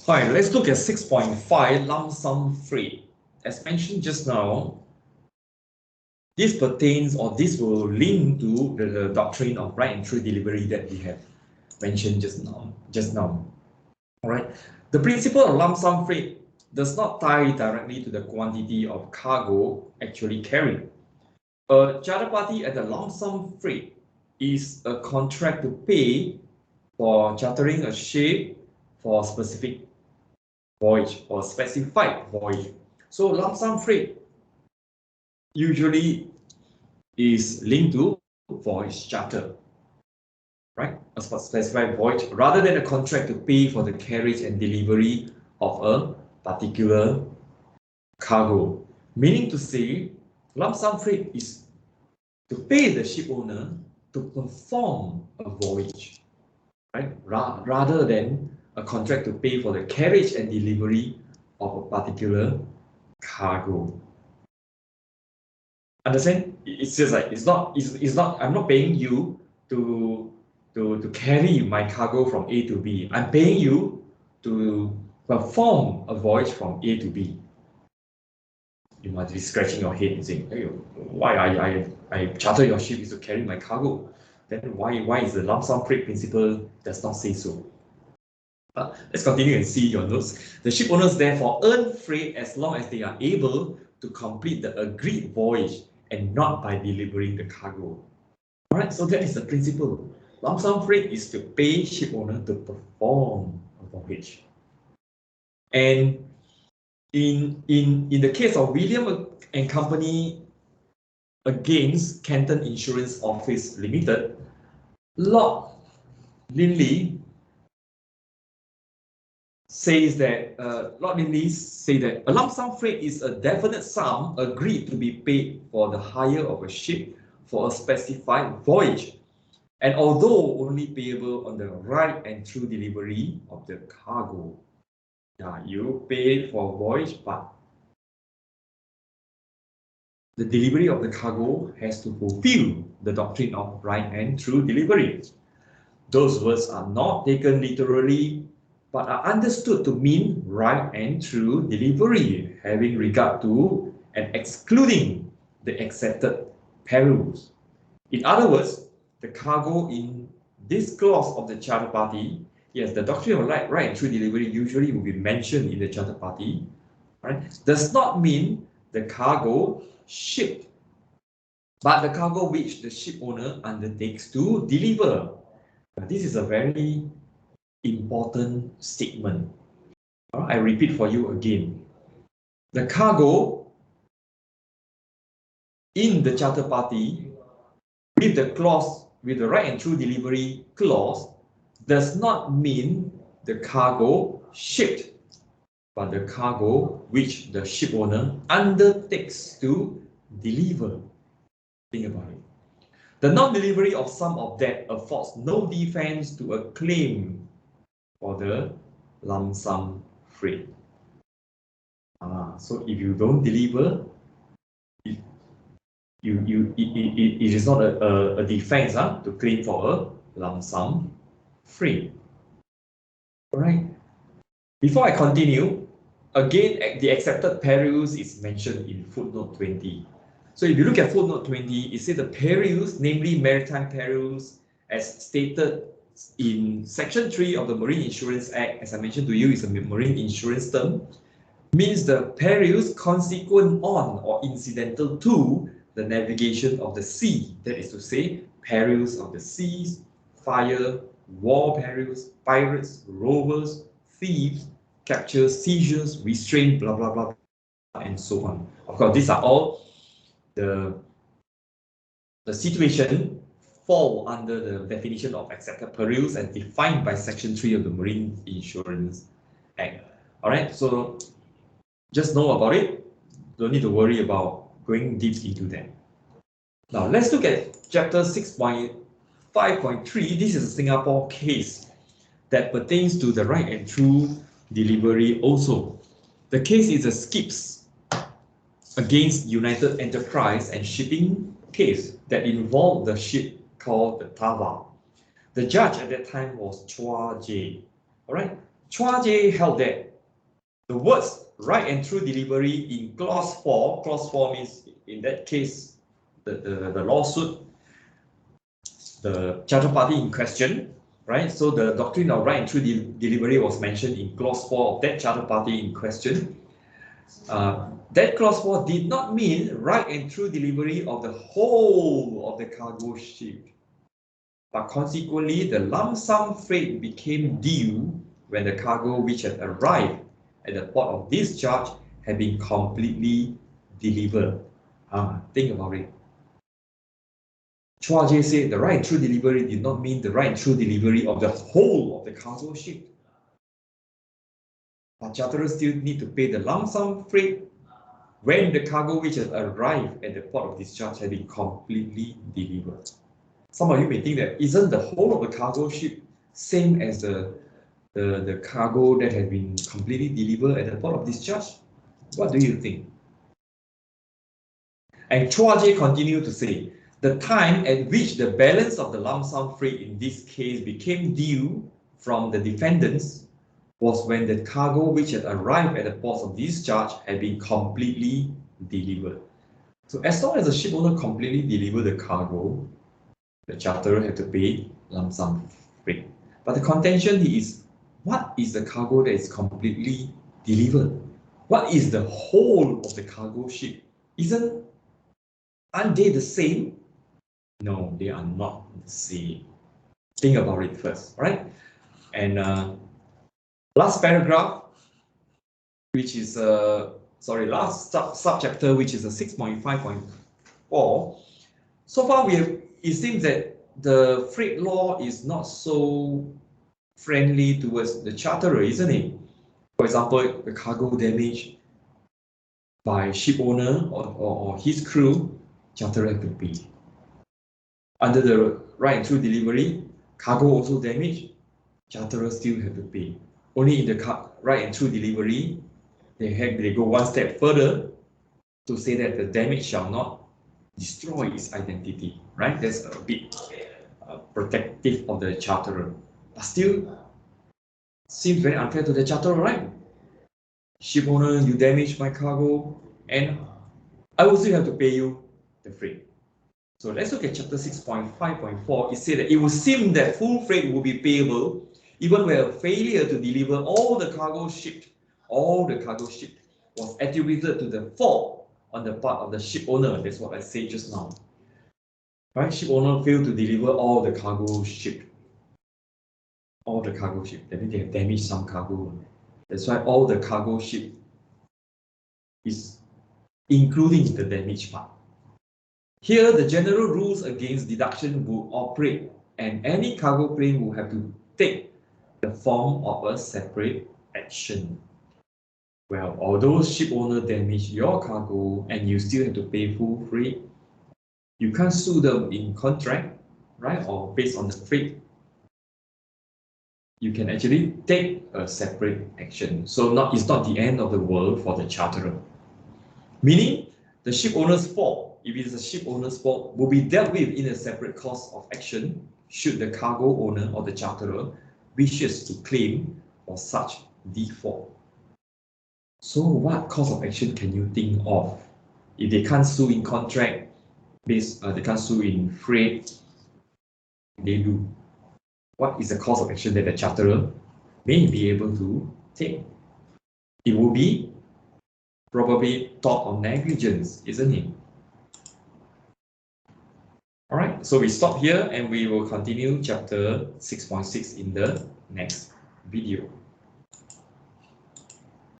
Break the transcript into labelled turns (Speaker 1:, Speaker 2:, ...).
Speaker 1: Fine, let's look at 6.5 lump sum freight. As mentioned just now, this pertains or this will link to the doctrine of right and true delivery that we have mentioned just now. All right. The principle of lump sum freight does not tie directly to the quantity of cargo actually carried. A charter party at the lump sum freight is a contract to pay for chartering a ship for a specific voyage or specified voyage. So lump sum freight usually is linked to voyage charter, right? A specified voyage rather than a contract to pay for the carriage and delivery of a particular cargo. Meaning to say, lump sum freight is to pay the ship owner to perform a voyage, right? Rather than a contract to pay for the carriage and delivery of a particular cargo. Understand? It's just like it's not. I'm not paying you to carry my cargo from A to B. I'm paying you to perform a voyage from A to B. You must be scratching your head and saying, hey, why I charter your ship is to carry my cargo. Then why is the lump sum freight principle does not say so? Let's continue and see your notes. The ship owners therefore earn freight as long as they are able to complete the agreed voyage and not by delivering the cargo. All right, so that is the principle. Lump sum freight is to pay ship owner to perform a voyage. And in the case of William and Company against Canton Insurance Office Limited, Lord Linley says that a lump sum freight is a definite sum agreed to be paid for the hire of a ship for a specified voyage, and although only payable on the right and true delivery of the cargo. Yeah, you pay for a voyage, but the delivery of the cargo has to fulfill the doctrine of right and true delivery. Those words are not taken literally, but are understood to mean right and true delivery, having regard to and excluding the accepted perils. In other words, the cargo in this clause of the charter party, yes, the doctrine of right and true delivery usually will be mentioned in the charter party, right? Does not mean the cargo shipped, but the cargo which the ship owner undertakes to deliver. This is a very important statement. I repeat for you again. The cargo in the charter party with the clause, with the right and true delivery clause, does not mean the cargo shipped, but the cargo which the ship owner undertakes to deliver. Think about it. The non-delivery of some of that affords no defense to a claim for the lump sum freight. So if you don't deliver, it is not a defense to claim for a lump sum freight. All right. Before I continue, again, the accepted perils is mentioned in footnote 20. So if you look at footnote 20, it says the perils, namely maritime perils, as stated in Section 3 of the Marine Insurance Act, as I mentioned to you, is a marine insurance term, means the perils consequent on or incidental to the navigation of the sea. That is to say, perils of the seas, fire, war perils, pirates, rovers, thieves, captures, seizures, restraint, blah, blah, blah, and so on. Of course, these are all the situation fall under the definition of accepted perils as defined by Section 3 of the Marine Insurance Act. All right, so just know about it. Don't need to worry about going deep into that. Now, let's look at Chapter 6.5.3. This is a Singapore case that pertains to the right and true delivery also. The case is a Skips against United Enterprise and Shipping case that involved the ship called the Tava. The judge at that time was Chua Jie. All right. Chua Jie held that the words right and true delivery in clause 4 means in that case the lawsuit, the charter party in question, right? So the doctrine of right and true delivery was mentioned in clause 4 of that charter party in question. That clause 4 did not mean right and true delivery of the whole of the cargo ship, but consequently the lump sum freight became due when the cargo which had arrived at the port of discharge had been completely delivered. Think about it. Chua Jie said the right and true delivery did not mean the right and true delivery of the whole of the cargo ship. But charterers still need to pay the lump sum freight when the cargo which has arrived at the port of discharge had been completely delivered. Some of you may think that isn't the whole of the cargo ship same as the cargo that has been completely delivered at the port of discharge? What do you think? And Chua Jie continued to say, the time at which the balance of the lump sum freight in this case became due from the defendants was when the cargo which had arrived at the port of discharge had been completely delivered. So as long as the ship owner completely delivered the cargo, the charterer had to pay lump sum freight. But the contention is, what is the cargo that is completely delivered? What is the whole of the cargo ship? Aren't they the same? No, they are not the same. Think about it first, right? And last paragraph, which is last subchapter, which is a 6.5.4. So far, it seems that the freight law is not so friendly towards the charterer, isn't it? For example, the cargo damage by ship owner or his crew, charterer have to pay. Under the right and true delivery, cargo also damaged, charterer still have to pay. Only in the right and true delivery, they go one step further to say that the damage shall not destroy its identity, right? That's a bit protective of the charterer, but still seems very unfair to the charterer, right? Ship owner, you damaged my cargo, and I will still have to pay you the freight. So let's look at chapter 6.5.4. It said that it would seem that full freight will be payable even where a failure to deliver all the cargo shipped was attributed to the fault on the part of the ship owner. That's what I said just now. Right? Ship owner failed to deliver all the cargo shipped. All the cargo shipped. That means they have damaged some cargo. That's why all the cargo shipped is including the damaged part. Here, the general rules against deduction will operate, and any cargo claim will have to take the form of a separate action. Well, although ship owner damaged your cargo and you still have to pay full freight, you can't sue them in contract, right? Or based on the freight. You can actually take a separate action. So it's not the end of the world for the charterer. Meaning, the ship owner's fault, if it is a ship owner's fault, will be dealt with in a separate course of action should the cargo owner or the charterer wishes to claim for such default. So what course of action can you think of? If they can't sue in contract, they can't sue in freight, they do. What is the course of action that the charterer may be able to take? It will be probably tort of negligence, isn't it? All right, so we stop here and we will continue chapter 6.6 in the next video.